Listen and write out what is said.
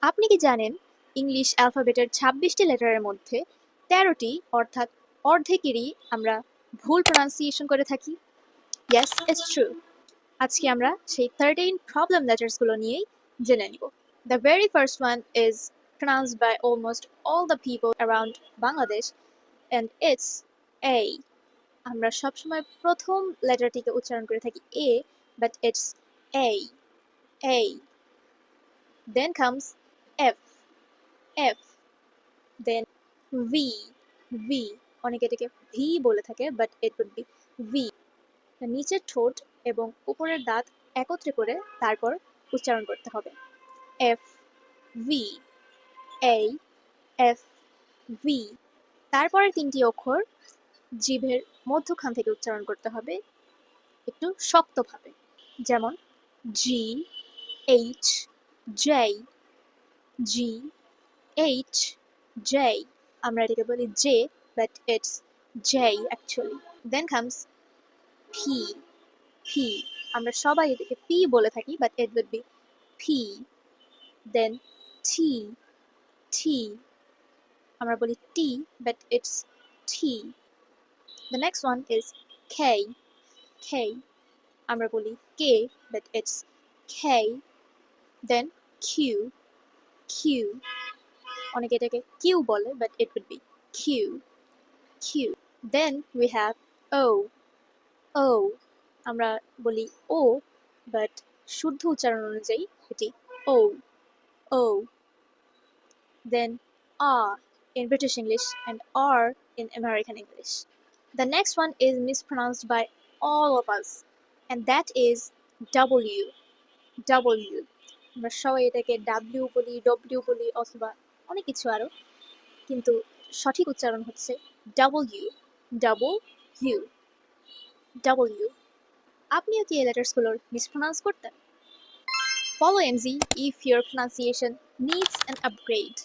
আপনি কি জানেন ইংলিশ অ্যালফাবেটের ২৬টি লেটারের মধ্যে ১৩টি অর্থাৎ অর্ধেকেরই আমরা ভুল প্রনাউন্সিয়েশন করে থাকি? Yes, it's true. আজকে আমরা সেই 13 প্রবলেম লেটার্সগুলো নিয়েই জেনে নিব। The very first one is pronounced by almost all the people around Bangladesh and it's A. আমরা সবসময় প্রথম লেটারটিকে উচ্চারণ করে থাকি A, but it's A. A. Then comes F. F. Then V. V. অনেকে এটাকে ভি বলে থাকে but it would be V. নিচের ঠোঁট এবং উপরের দাঁত একত্রে করে তারপর উচ্চারণ করতে হবে F V A F V. তারপরের তিনটি অক্ষর জিভের মধ্যখান থেকে উচ্চারণ করতে হবে একটু শক্তভাবে, যেমন G H J G H J. আমরা এটাকে বলি J but it's J actually. Then comes P P. আমরা সবাই এটাকে পি বলে থাকি but it would be P. Then T T. আমরা বলি T but it's T. The next one is K K. আমরা বলি K but it's K. Then Q Q. অনেকে এটাকে কিউ বলে but it would be Q Q. Then we have ও ও। আমরা বলি ও but শুদ্ধ উচ্চারণ অনুযায়ী এটি ও ও। Then R in British English and R in American English. The next one is mispronounced by all of us and that is W. W. আমরা সবাই এটাকে W বলি, W বলি অথবা অনেক কিছু আরো, কিন্তু সঠিক উচ্চারণ হচ্ছে W. W. W. আপনিও কি এই লেটার্সগুলোর মিসপ্রোনাউন্স করতেন? Follow MZ if your pronunciation needs an upgrade.